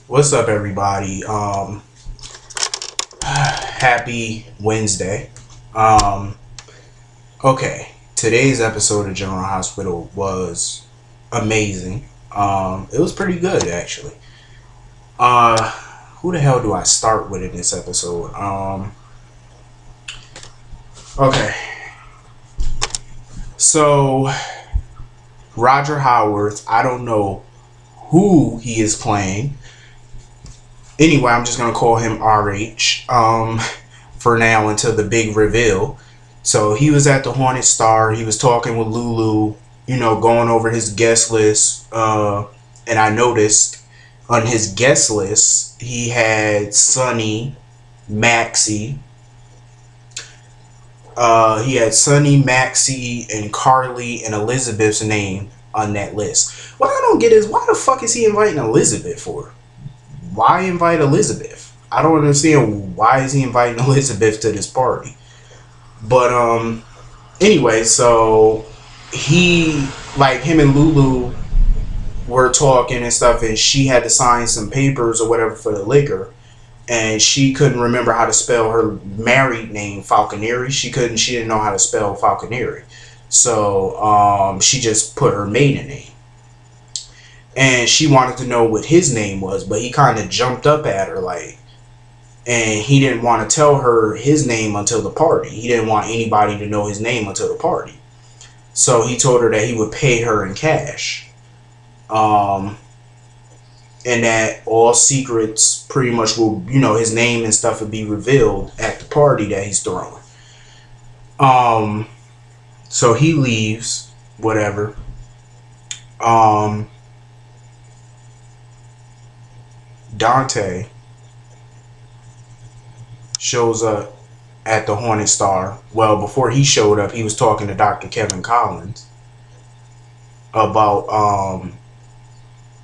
What's up, everybody? Happy Wednesday. Um, okay, today's episode of General Hospital was amazing. It was pretty good, actually. Uh, who the hell do I start with in this episode? Okay, so Roger Howarth. I don't know who he is playing. Anyway, I'm just gonna call him RH. For now until the big reveal. So he was at the Hornet Star. He was talking with Lulu, going over his guest list. And I noticed on his guest list, he had Sonny, Maxie. He had Sonny, Maxie, and Carly and Elizabeth's name on that list. What I don't get is why the fuck is he inviting Elizabeth for? Why invite Elizabeth? I don't understand why is he inviting Elizabeth to this party. But anyway, so he like him and Lulu were talking and stuff, and she had to sign some papers or whatever for the liquor, and she couldn't remember how to spell her married name, Falconeri. She didn't know how to spell Falconeri, so she just put her maiden name, and she wanted to know what his name was, but he kind of jumped up at her like, and he didn't want to tell her his name until the party. He didn't want anybody to know his name until the party. So he told her that he would pay her in cash. Um, and that all secrets pretty much will, his name and stuff would be revealed at the party that he's throwing. Um, so he leaves, whatever. Um, Dante shows up at the Hornet Star. Well, before he showed up, he was talking to Dr. Kevin Collins about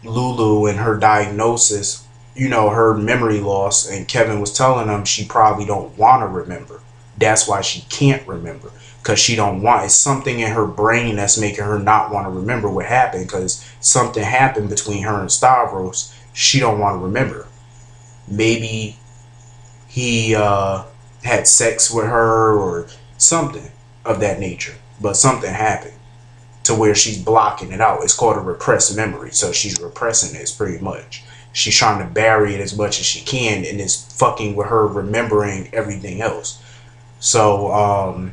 Lulu and her diagnosis, her memory loss, and Kevin was telling him she probably don't want to remember. That's why she can't remember, because she don't want, it's something in her brain that's making her not want to remember what happened, because something happened between her and Stavros. She don't want to remember. Maybe he had sex with her or something of that nature, but something happened to where she's blocking it out. It's called a repressed memory, so she's repressing this pretty much. She's trying to bury it as much as she can, and it's fucking with her remembering everything else. So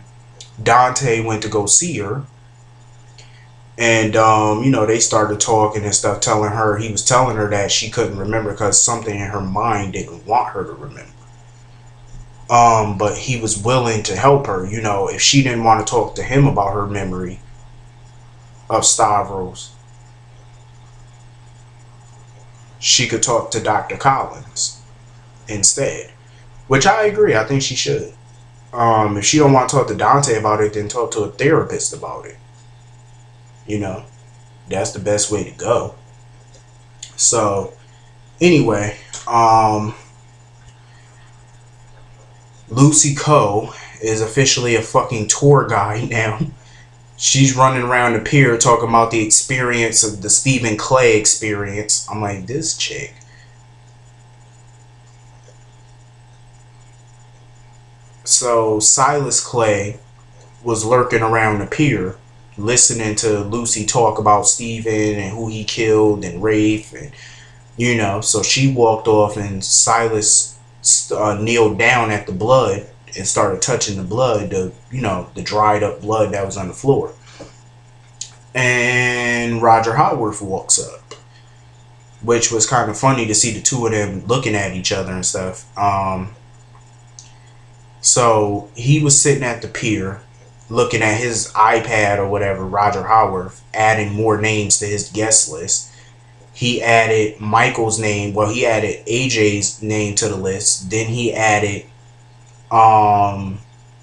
Dante went to go see her, and they started talking and stuff, he was telling her that she couldn't remember because something in her mind didn't want her to remember. But he was willing to help her, if she didn't want to talk to him about her memory of Stavros, she could talk to Dr. Collins instead. Which I agree, I think she should. If she don't want to talk to Dante about it, then talk to a therapist about it. That's the best way to go. So, anyway, Lucy Coe is officially a fucking tour guide now. She's running around the pier talking about the experience of the Stephen Clay experience. I'm like, this chick. So Silas Clay was lurking around the pier, listening to Lucy talk about Stephen and who he killed and Rafe, and so she walked off, and Silas kneeled down at the blood and started touching the blood, the dried up blood that was on the floor. And Roger Howarth walks up, which was kind of funny to see the two of them looking at each other and stuff. So he was sitting at the pier looking at his iPad or whatever, Roger Howarth, adding more names to his guest list. He added Michael's name. Well, he added AJ's name to the list. Then he added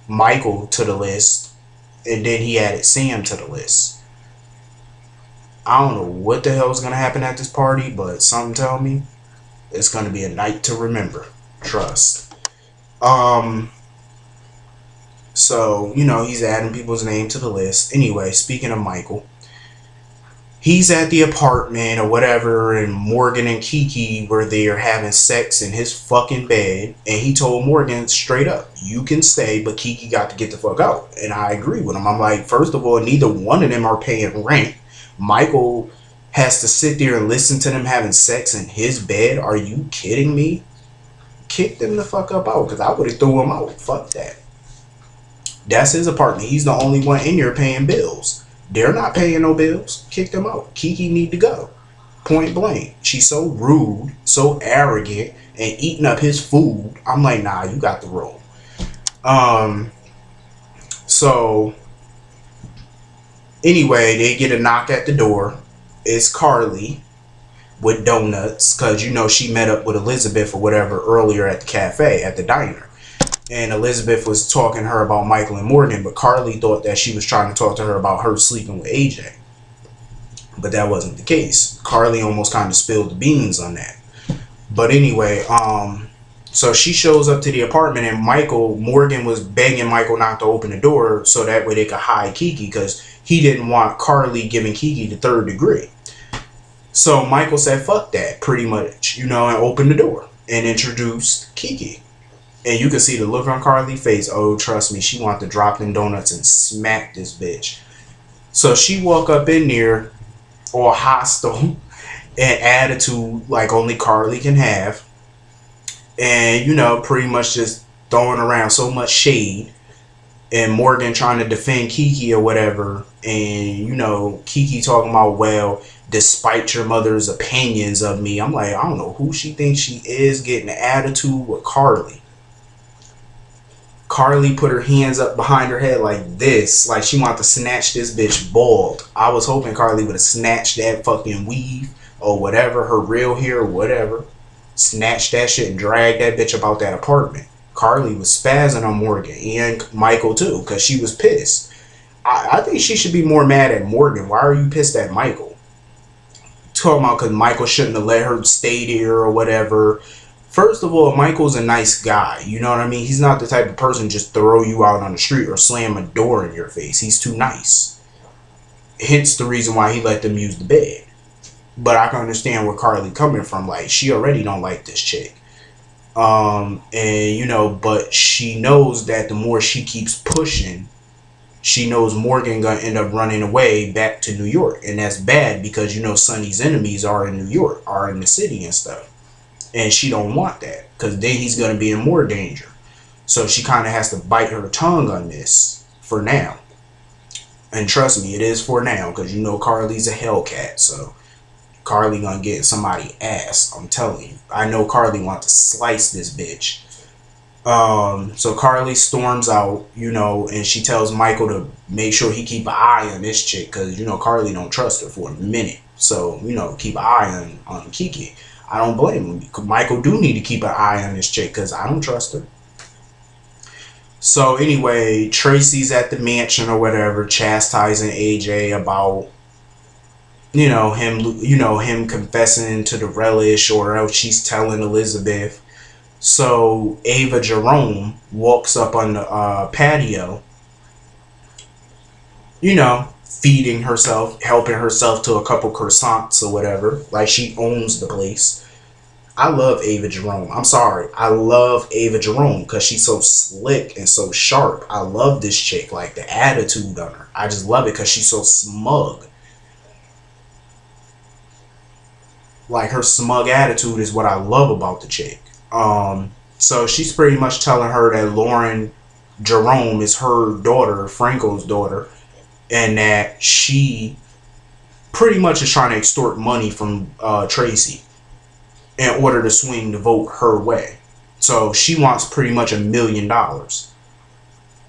Michael to the list. And then he added Sam to the list. I don't know what the hell is going to happen at this party, but something tell me it's going to be a night to remember. Trust. So, he's adding people's name to the list. Anyway, speaking of Michael, he's at the apartment or whatever, and Morgan and Kiki were there having sex in his fucking bed, and he told Morgan straight up, you can stay, but Kiki got to get the fuck out. And I agree with him. I'm like, first of all, neither one of them are paying rent. Michael has to sit there and listen to them having sex in his bed. Are you kidding me? Kick them the fuck up out, because I would have threw him out. Fuck that. That's his apartment. He's the only one in there paying bills. They're not paying no bills. Kick them out. Kiki need to go. Point blank. She's so rude, so arrogant, and eating up his food. I'm like, nah, you got the roll. So anyway, they get a knock at the door. It's Carly with donuts, because you know she met up with Elizabeth or whatever earlier at the cafe, at the diner. And Elizabeth was talking to her about Michael and Morgan, but Carly thought that she was trying to talk to her about her sleeping with AJ. But that wasn't the case. Carly almost kind of spilled the beans on that. But anyway, so she shows up to the apartment, and Morgan was begging Michael not to open the door so that way they could hide Kiki, because he didn't want Carly giving Kiki the third degree. So Michael said, fuck that, pretty much, and opened the door and introduced Kiki. And you can see the look on Carly's face. Oh, trust me, she wanted to drop them donuts and smack this bitch. So she walk up in there all hostile and attitude like only Carly can have. And, pretty much just throwing around so much shade. And Morgan trying to defend Kiki or whatever. And, Kiki talking about, well, despite your mother's opinions of me. I'm like, I don't know who she thinks she is, getting an attitude with Carly. Carly put her hands up behind her head like this, like she wanted to snatch this bitch bald. I was hoping Carly would have snatched that fucking weave or whatever, her real hair or whatever. Snatched that shit and dragged that bitch about that apartment. Carly was spazzing on Morgan and Michael too, because she was pissed. I think she should be more mad at Morgan. Why are you pissed at Michael? Talking about because Michael shouldn't have let her stay there or whatever. First of all, Michael's a nice guy. You know what I mean? He's not the type of person just throw you out on the street or slam a door in your face. He's too nice. Hence the reason why he let them use the bed. But I can understand where Carly coming from. Like, she already don't like this chick. But she knows that the more she keeps pushing, she knows Morgan gonna end up running away back to New York. And that's bad because, Sonny's enemies are in New York, are in the city and stuff. And she don't want that, because then he's going to be in more danger. So she kind of has to bite her tongue on this for now. And trust me, it is for now, because Carly's a Hellcat. So Carly going to get somebody's ass, I'm telling you. I know Carly wants to slice this bitch. So Carly storms out, and she tells Michael to make sure he keep an eye on this chick, because, Carly don't trust her for a minute. So, keep an eye on Kiki. I don't blame him. Michael do need to keep an eye on this chick because I don't trust her. So anyway, Tracy's at the mansion or whatever, chastising AJ about, him confessing to the relish, or else she's telling Elizabeth. So Ava Jerome walks up on the patio, feeding herself, helping herself to a couple croissants or whatever, like she owns the place. I love Ava Jerome. I'm sorry. I love Ava Jerome because she's so slick and so sharp. I love this chick, like the attitude on her. I just love it because she's so smug. Like, her smug attitude is what I love about the chick. So she's pretty much telling her that Lauren Jerome is her daughter, Franco's daughter, and that she pretty much is trying to extort money from Tracy in order to swing the vote her way. So she wants pretty much $1 million.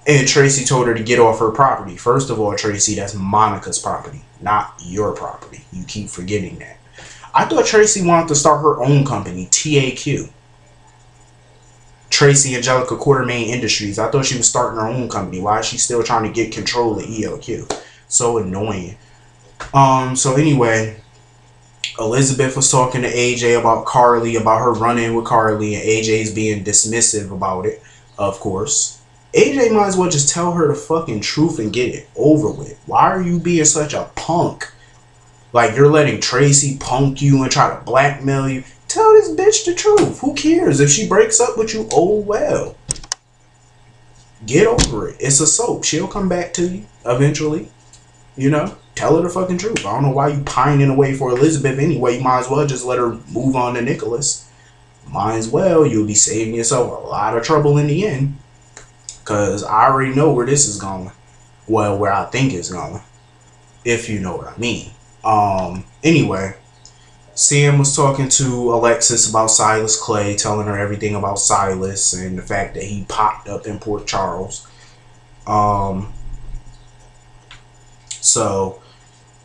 And Tracy told her to get off her property. First of all, Tracy, that's Monica's property, not your property. You keep forgetting that. I thought Tracy wanted to start her own company, TAQ. Tracy Angelica Quartermain Industries. I thought she was starting her own company. Why is she still trying to get control of ELQ? So annoying. So anyway, Elizabeth was talking to AJ about Carly, about her run-in with Carly, and AJ's being dismissive about it, of course. AJ might as well just tell her the fucking truth and get it over with. Why are you being such a punk? Like, you're letting Tracy punk you and try to blackmail you. Tell this bitch the truth. Who cares? If she breaks up with you, oh well. Get over it. It's a soap. She'll come back to you eventually. You know? Tell her the fucking truth. I don't know why you pining away for Elizabeth anyway. You might as well just let her move on to Nicholas. Might as well. You'll be saving yourself a lot of trouble in the end. Because I already know where this is going. Well, where I think it's going. If you know what I mean. Anyway. Sam was talking to Alexis about Silas Clay, telling her everything about Silas and the fact that he popped up in Port Charles. So,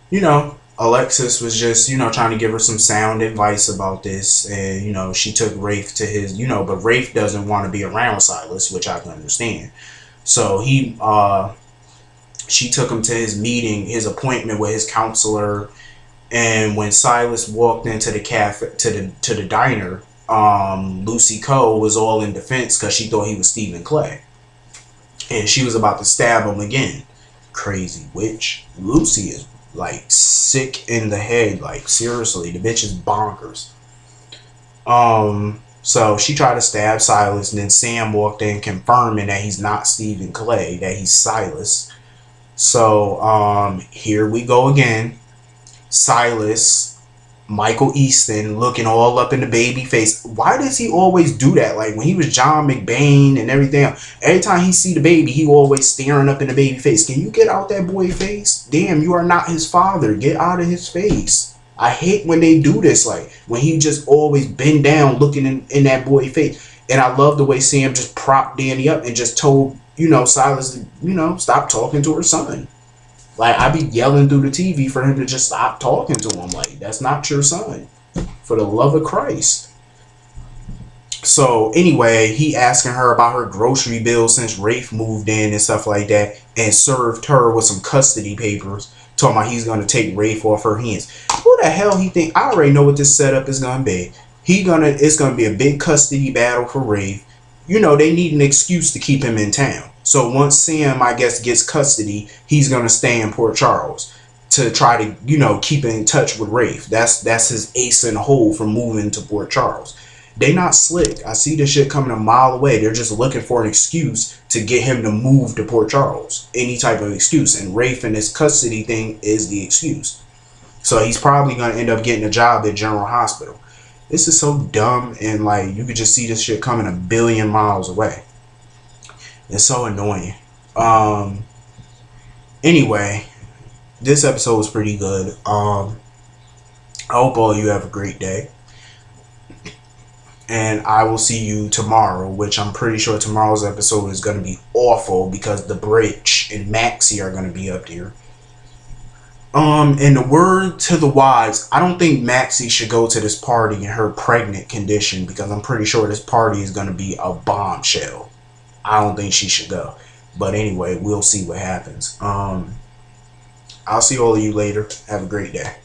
you know, Alexis was just, you know, trying to give her some sound advice about this. And, you know, she took Rafe to his, you know, but Rafe doesn't want to be around Silas, which I can understand. So she took him to his meeting, his appointment with his counselor. And when Silas walked into the cafe, to the diner, Lucy Coe was all in defense because she thought he was Stephen Clay, and she was about to stab him again. Crazy witch. Lucy is like sick in the head. Like, seriously, the bitch is bonkers. So she tried to stab Silas, and then Sam walked in confirming that he's not Stephen Clay, that he's Silas. So here we go again. Silas, Michael Easton looking all up in the baby face. Why does he always do that? Like, when he was John McBain and everything, every time he see the baby, he always staring up in the baby face. Can you get out that boy face? Damn, you are not his father. Get out of his face. I hate when they do this, like when he just always bend down looking in that boy face. And I love the way Sam just propped Danny up and just told, you know, Silas to, you know, stop talking to her son. Like, I be yelling through the TV for him to just stop talking to him. Like, that's not your son. For the love of Christ. So, anyway, he asking her about her grocery bill since Rafe moved in and stuff like that. And served her with some custody papers. Talking about he's going to take Rafe off her hands. Who the hell he think? I already know what this setup is going to be. It's going to be a big custody battle for Rafe. You know, they need an excuse to keep him in town. So once Sam, I guess, gets custody, he's going to stay in Port Charles to try to, you know, keep in touch with Rafe. That's his ace in the hole for moving to Port Charles. They not slick. I see this shit coming a mile away. They're just looking for an excuse to get him to move to Port Charles. Any type of excuse. And Rafe and his custody thing is the excuse. So he's probably going to end up getting a job at General Hospital. This is so dumb, and like, you could just see this shit coming a billion miles away. It's so annoying. Anyway, this episode was pretty good. I hope all of you have a great day. And I will see you tomorrow, which I'm pretty sure tomorrow's episode is going to be awful because the Bridge and Maxie are going to be up there. And the word to the wise, I don't think Maxie should go to this party in her pregnant condition because I'm pretty sure this party is going to be a bombshell. I don't think she should go. But anyway, we'll see what happens. I'll see all of you later. Have a great day.